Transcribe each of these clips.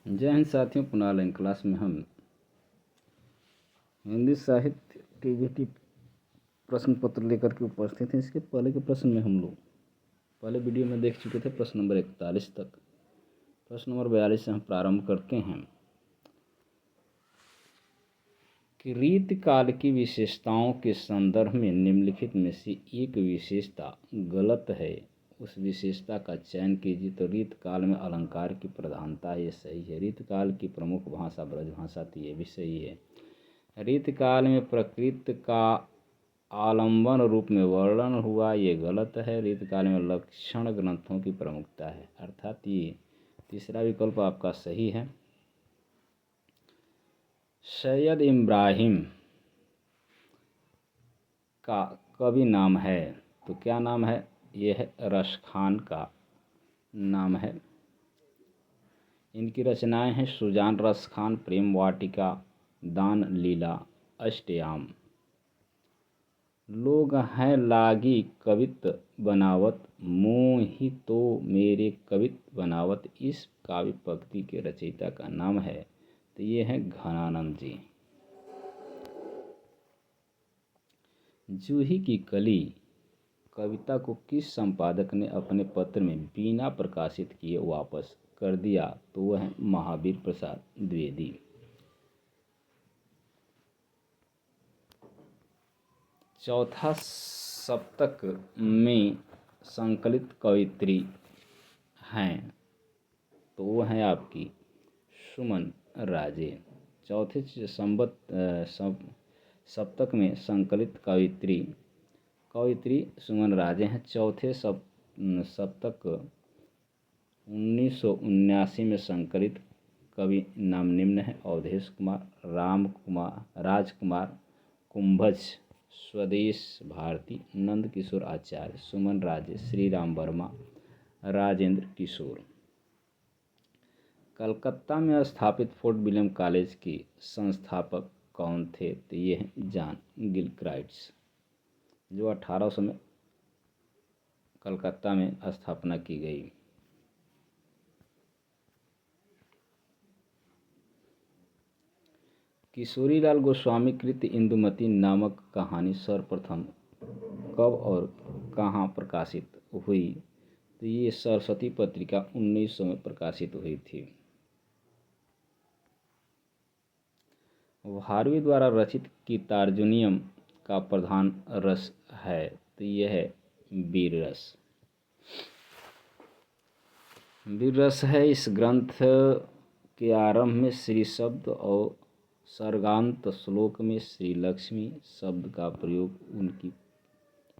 जय हिंद साथियों, पुनः ऑनलाइन क्लास में हम हिंदी साहित्य टीजीटी प्रश्न पत्र लेकर के उपस्थित हैं। इसके पहले के प्रश्न में हम लोग पहले वीडियो में देख चुके थे प्रश्न नंबर 41 तक। प्रश्न नंबर 42 से हम प्रारंभ करते हैं कि रीतकाल की विशेषताओं के संदर्भ में निम्नलिखित में से एक विशेषता गलत है, उस विशेषता का चयन कीजिए। तो रीतकाल में अलंकार की प्रधानता, ये सही है। रीतकाल की प्रमुख भाषा ब्रज भाषा थी, ये भी सही है। रीतकाल में प्रकृति का आलंबन रूप में वर्णन हुआ, ये गलत है। रीतकाल में लक्षण ग्रंथों की प्रमुखता है, अर्थात ये तीसरा विकल्प आपका सही है। सैयद इब्राहिम का कवि नाम है, तो क्या नाम है? ये है रश खान का नाम है। इनकी रचनाएं हैं सुजान रस खान, प्रेम वाटिका, दान लीला, अष्टयाम। लोग हैं लागी कवित बनावत, मोहि तो मेरे कवित बनावत। इस काव्य पंक्ति के रचयिता का नाम है, तो ये है घनानंद जी। जूही की कली कविता को किस संपादक ने अपने पत्र में बिना प्रकाशित किए वापस कर दिया? तो वह है महावीर प्रसाद द्विवेदी। चौथा सप्तक में संकलित कवयित्री हैं, तो वो हैं आपकी सुमन राजे। चौथे सप्तक में संकलित कवयित्री सुमन राजे हैं। चौथे सप्तक 1979 में संकलित कवि नाम निम्न है: अवधेश कुमार, राजकुमार कुंभज, स्वदेश भारती, नंद किशोर आचार्य, सुमन राजे, श्री राम वर्मा, राजेंद्र किशोर। कलकत्ता में स्थापित फोर्ट विलियम कॉलेज के संस्थापक कौन थे? तो ये हैं जॉन गिलक्राइस्ट, जो 1800 में कलकत्ता में स्थापना की गई। किशोरीलाल गोस्वामी कृत इंदुमती नामक कहानी सर्वप्रथम कब और कहाँ प्रकाशित हुई? तो ये सरस्वती पत्रिका 1900 में प्रकाशित हुई थी। भारवी द्वारा रचित गीतार्जुनियम का प्रधान रस है, तो यह है वीर रस। वीर रस है। इस ग्रंथ के आरंभ में श्री शब्द और सर्गांत श्लोक में श्री लक्ष्मी शब्द का प्रयोग उनकी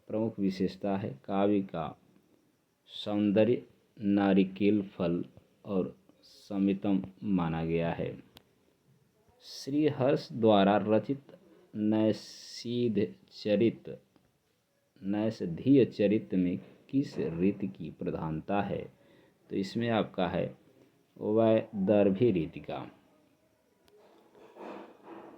प्रमुख विशेषता है। काव्य का सौंदर्य नारिकेल फल और समितम माना गया है। श्री हर्ष द्वारा रचित नैषधीय चरित्र में किस रीति की प्रधानता है? तो इसमें आपका है वैदर्भी रीति का।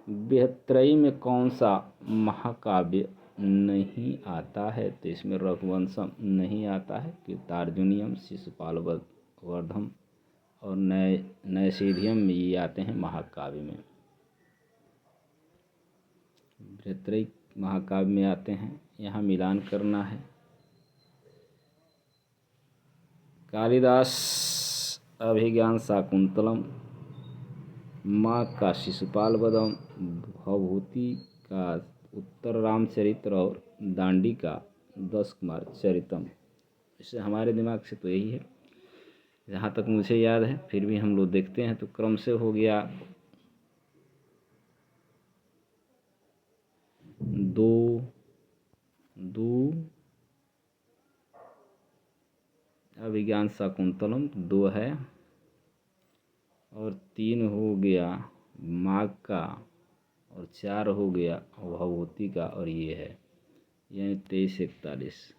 बेहतरई में कौन सा महाकाव्य नहीं आता है? तो इसमें रघुवंशम नहीं आता है। गीतार्जुनियम, शिशुपाल वर्धम और नैषधीयम में ये आते हैं महाकाव्य में। बेहतरई महाकाव्य में आते हैं। यहाँ मिलान करना है। कालिदास अभिज्ञान शाकुंतलम, माँ का शिशुपाल वधम, भवभूति का उत्तर रामचरित्र और दांडी का 10 कुमार चरितम। इससे हमारे दिमाग से तो यही है जहाँ तक मुझे याद है, फिर भी हम लोग देखते हैं। तो क्रम से हो गया 2 अभिज्ञान शाकुंतलम 2 है, और 3 हो गया माघ का, और 4 हो गया भवभूति का, और ये है यानी 2341।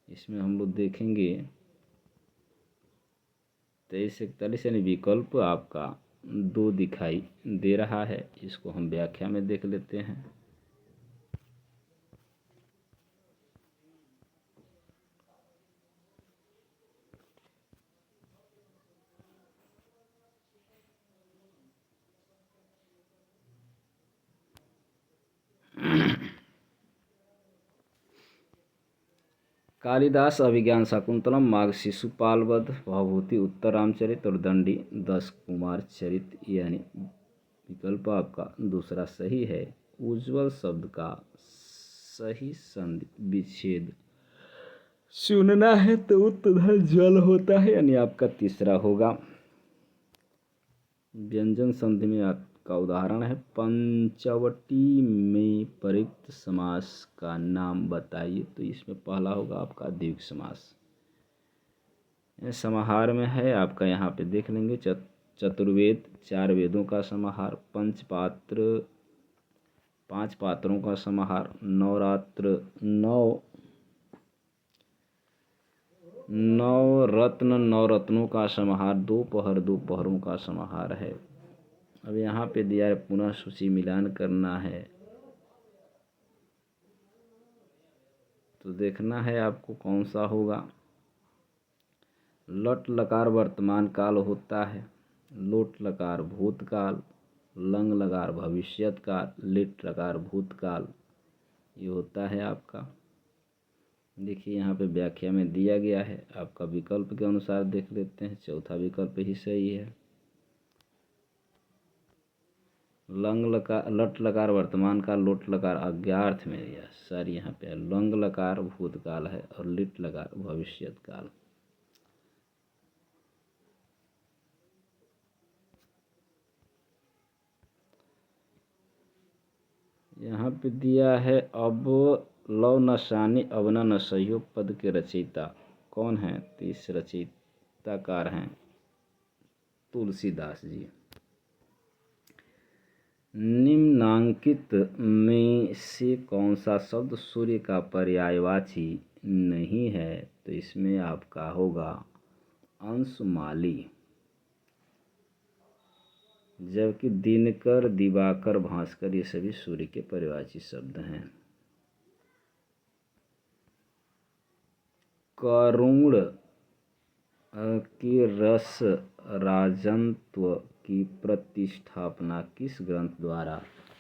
इसमें हम लोग देखेंगे 2341 यानी विकल्प आपका 2 दिखाई दे रहा है। इसको हम व्याख्या में देख लेते हैं। कालिदास अभिज्ञान शाकुंतलम, माघ शिशुपाल वध, भवभूति उत्तर रामचरित और दंडी 10 कुमार चरित, यानी विकल्प आपका दूसरा सही है। उज्ज्वल शब्द का सही संधि विच्छेद चुनना है तो उत्तर जल होता है, यानी आपका तीसरा होगा। व्यंजन संधि में आपका उदाहरण है पंचवटी में प्रयुक्त समास का नाम बताइए, तो इसमें पहला होगा आपका द्विगु समास। समाहार में है आपका, यहाँ पे देख लेंगे चतुर्वेद 4 वेदों का समाहार, पंचपात्र 5 पात्रों का समाहार, नवरात्र 9 रत्न 9 रत्नों का समाहार, 2 पहर 2 पहरों का समाहार है। अब यहाँ पे दिया है पुनः सूची मिलान करना है, तो देखना है आपको कौन सा होगा। लट लकार वर्तमान काल होता है, लोट लकार भूतकाल, लंग लकार भविष्यत काल, लिट लकार भूतकाल, ये होता है आपका। देखिए यहाँ पे व्याख्या में दिया गया है, आपका विकल्प के अनुसार देख लेते हैं। चौथा विकल्प ही सही है। लंग लकार लट लकार वर्तमान काल, लोट लकार अज्ञार्थ में दिया सर, यहाँ पे लंग लकार भूतकाल है और लिट लकार भविष्यत काल। यहाँ पे दिया है अब लव नशानी अवना नशयो पद के रचयिता कौन है, तो इस रचयिताकार हैं तुलसीदास जी। निम्नांकित में से कौन सा शब्द सूर्य का पर्यायवाची नहीं है, तो इसमें आपका होगा अंशुमाली, जबकि दिनकर दिवाकर भास्कर ये सभी सूर्य के पर्यायवाची शब्द हैं। करुण के रस राजन्त्व की प्रतिष्ठापना किस ग्रंथ द्वारा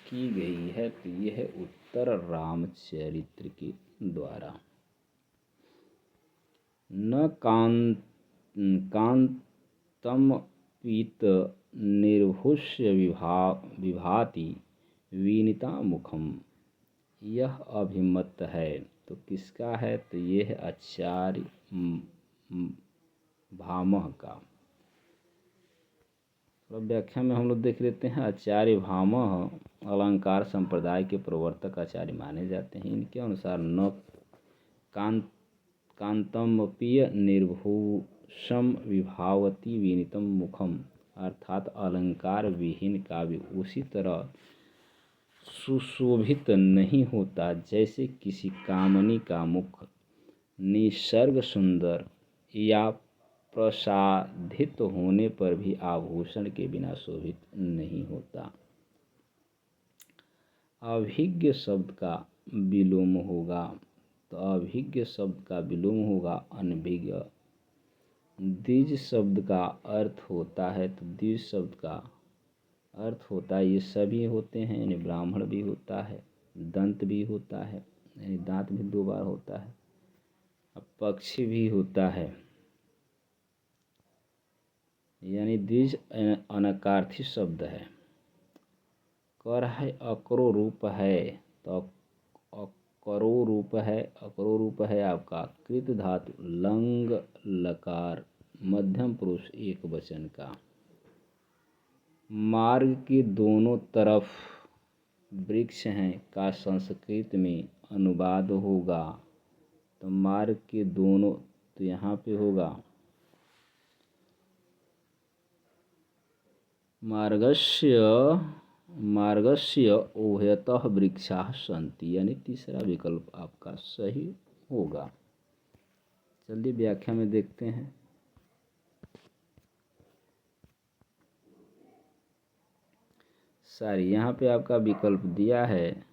की गई है, तो यह है उत्तर रामचरित्र के द्वारा। न कांतम पीत निर्भुष्य विभाति वीनिता मुखम, यह अभिमत है, तो किसका है, तो यह है आचार्य भामह का। तो व्याख्या में हम लोग देख लेते हैं। आचार्य भामह अलंकार संप्रदाय के प्रवर्तक आचार्य माने जाते हैं। इनके अनुसार न कांतमपीय निर्भूषम विभावती विनीतम मुखम, अर्थात अलंकार विहीन काव्य उसी तरह सुशोभित नहीं होता जैसे किसी कामनी का मुख निसर्ग सुंदर या प्रसाधित होने पर भी आभूषण के बिना शोभित नहीं होता। अभिज्ञ शब्द का विलोम होगा, तो अभिज्ञ शब्द का विलोम होगा अनभिज्ञ। द्विज शब्द का अर्थ होता है, तो द्विज शब्द का अर्थ होता है, ये सभी होते हैं, यानी ब्राह्मण भी होता है, दंत भी होता है, यानी दांत भी 2 बार होता है, पक्षी भी होता है, यानी द्विज अनकार्थी शब्द है। कर है अकरो रूप है, तो अकरो रूप है आपका कृत धातु लंग लकार मध्यम पुरुष एक वचन का। मार्ग के दोनों तरफ वृक्ष हैं का संस्कृत में अनुवाद होगा, तो मार्ग के दोनों, तो यहाँ पे होगा मार्गस्य उभयतः वृक्षाः सन्ति, यानी तीसरा विकल्प आपका सही होगा। चलिए व्याख्या में देखते हैं। सारी यहाँ पे आपका विकल्प दिया है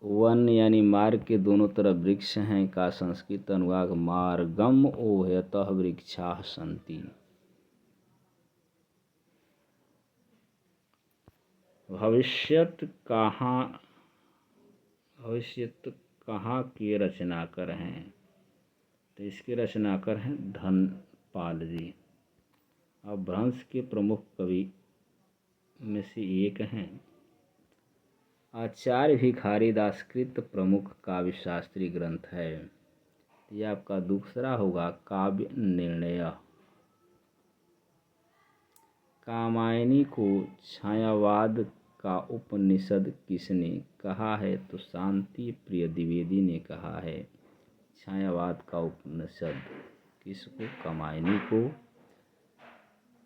वन, यानी मार्ग के दोनों तरफ वृक्ष हैं का संस्कृत अनुवाद मार्गम उभयतः वृक्षाः सन्ति। भविष्यत कहाँ के रचनाकार हैं? तो इसके रचनाकार हैं धनपाल जी। अब भ्रंश के प्रमुख कवि में से एक हैं आचार्य भिखारी दास कृत प्रमुख काव्य शास्त्रीय ग्रंथ है। यह आपका दूसरा होगा काव्य निर्णय। कामायनी को छायावाद का उपनिषद किसने कहा है? तो शांति प्रिय द्विवेदी ने कहा है छायावाद का उपनिषद। किसको? कामायनी को।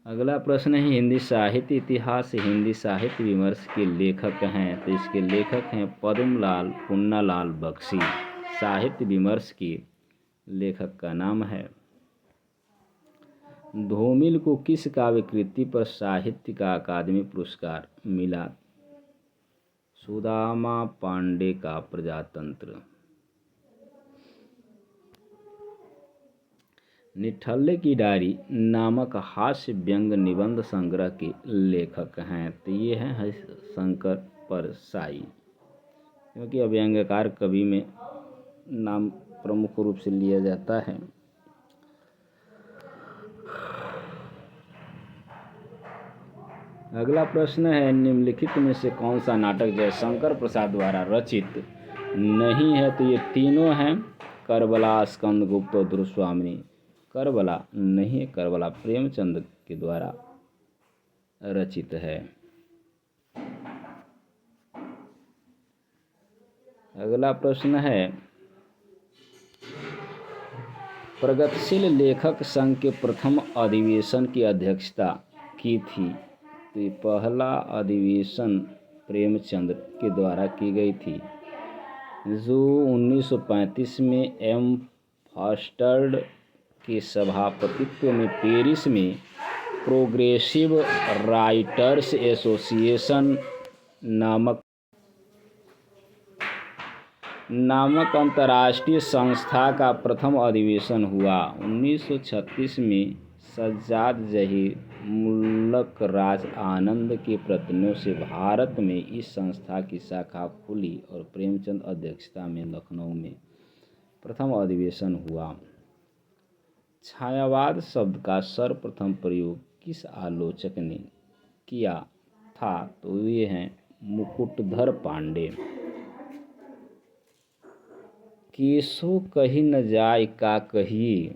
अगला प्रश्न है हिंदी साहित्य इतिहास हिंदी साहित्य विमर्श के लेखक हैं। तो इसके लेखक हैं पद्मलाल पुन्नालाल बख्शी। साहित्य विमर्श के लेखक का नाम है। धूमिल को किस काव्य कृति पर साहित्य का अकादमी पुरस्कार मिला? सुदामा पांडे का प्रजातंत्र। निठल्ले की डायरी नामक हास्य व्यंग निबंध संग्रह के लेखक हैं। तो ये हैं शंकर परसाई, क्योंकि अव्यंग्यकार कवि में नाम प्रमुख रूप से लिया जाता है। अगला प्रश्न है निम्नलिखित में से कौन सा नाटक जयशंकर प्रसाद द्वारा रचित नहीं है? तो ये तीनों हैं करबला, स्कंदगुप्त और दुर्स्वामिनी। करबला नहीं है, करबला प्रेमचंद के द्वारा रचित है। अगला प्रश्न है प्रगतिशील लेखक संघ के प्रथम अधिवेशन की अध्यक्षता की थी। तो ये पहला अधिवेशन प्रेमचंद के द्वारा की गई थी, जो 1935 में एम फॉस्टर के सभापतित्व में पेरिस में प्रोग्रेसिव राइटर्स एसोसिएशन नामक अंतर्राष्ट्रीय संस्था का प्रथम अधिवेशन हुआ। 1936 में सज्जाद जहीर मुल्क राज आनंद के प्रतिनिधियों से भारत में इस संस्था की शाखा खुली और प्रेमचंद अध्यक्षता में लखनऊ में प्रथम अधिवेशन हुआ। छायावाद शब्द का सर्वप्रथम प्रयोग किस आलोचक ने किया था? तो ये हैं मुकुटधर पांडे। केशो कही न जाय का कहिए,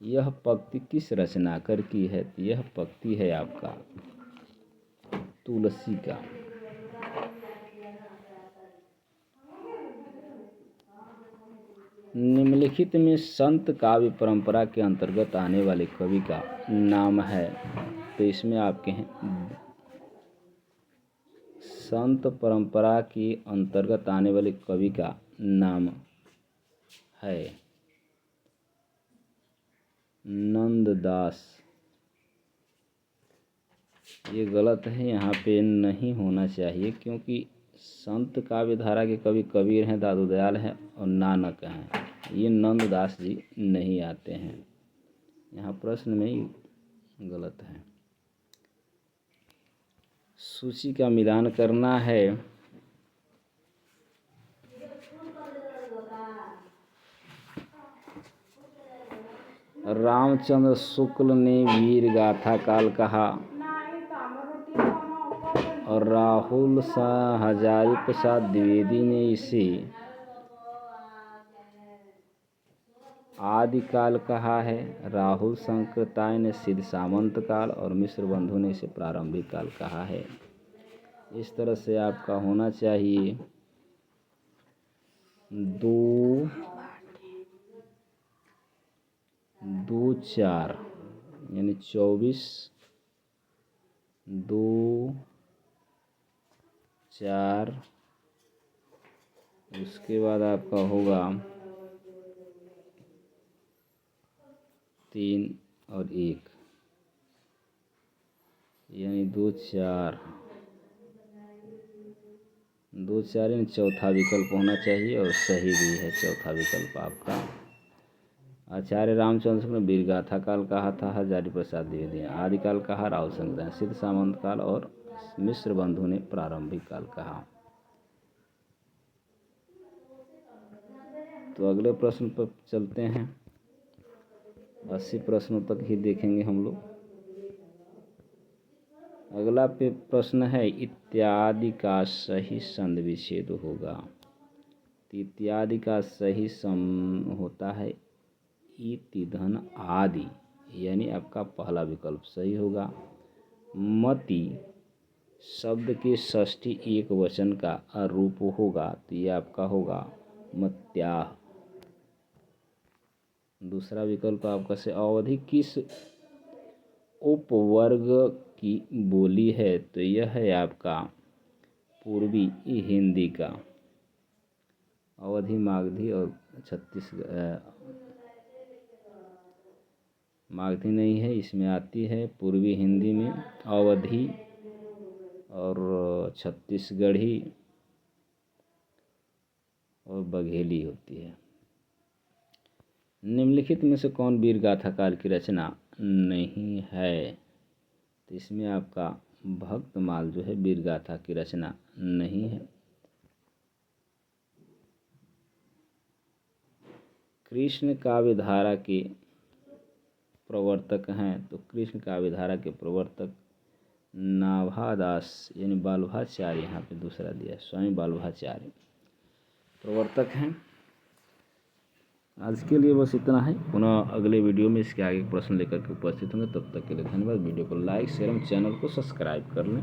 यह पंक्ति किस रचनाकार की है? यह पंक्ति है आपका तुलसी का। निम्नलिखित में संत काव्य परंपरा के अंतर्गत आने वाले कवि का नाम है। तो इसमें आपके हैं संत परंपरा के अंतर्गत आने वाले कवि का नाम है नंददास। ये गलत है, यहाँ पे नहीं होना चाहिए, क्योंकि संत काव्य धारा के कवि कबीर हैं, दादू दयाल हैं और नानक हैं। ये नंददास जी नहीं आते हैं, यहाँ प्रश्न में ही गलत है। सूची का मिलान करना है। रामचंद्र शुक्ल ने वीर गाथा काल कहा और राहुल शाह हजारी प्रसाद द्विवेदी ने इसे आदिकाल कहा है। राहुल शंकरताय ने सिद्ध सामंत काल और मिश्र बंधु ने इसे प्रारंभिक काल कहा है। इस तरह से आपका होना चाहिए 2-4 यानी 24, 2-4। उसके बाद आपका होगा 3 और 1 यानी 2-4 यानी चौथा विकल्प होना चाहिए और सही भी है चौथा विकल्प आपका। आचार्य रामचंद्र ने वीर गाथा काल कहा था, हजारी प्रसाद द्विवेदी आदिकाल कहा, राहुल शंकर सिद्ध सामंत काल और मिश्र बंधु ने प्रारंभिक काल कहा। तो अगले प्रश्न पर चलते हैं। 80 प्रश्नों तक ही देखेंगे हम लोग। अगला प्रश्न है इत्यादि का सही संधि विच्छेद होगा। तो इत्यादि का सही सम होता है इति धन आदि, यानी आपका पहला विकल्प सही होगा। मति शब्द के षष्ठी एक वचन का रूप होगा, तो ये आपका होगा मत्याह। दूसरा विकल्प आपका से अवधि किस उपवर्ग की बोली है, तो यह है आपका पूर्वी हिंदी का। अवधी, मागधी और मागधी नहीं है, इसमें आती है पूर्वी हिंदी में अवधी और छत्तीसगढ़ी और बघेली होती है। निम्नलिखित में से कौन वीर गाथा काल की रचना नहीं है, तो इसमें आपका भक्तमाल जो है वीर गाथा की रचना नहीं है। कृष्ण काव्यधारा के प्रवर्तक हैं, तो कृष्ण काव्यधारा के प्रवर्तक नाभादास यानी बालभाचार्य, यहाँ पे दूसरा दिया स्वामी बालभाचार्य प्रवर्तक हैं। आज के लिए बस इतना है। पुनः अगले वीडियो में इसके आगे प्रश्न लेकर के उपस्थित होंगे। तब तक के लिए धन्यवाद। वीडियो को लाइक शेयर एवं चैनल को सब्सक्राइब कर लें।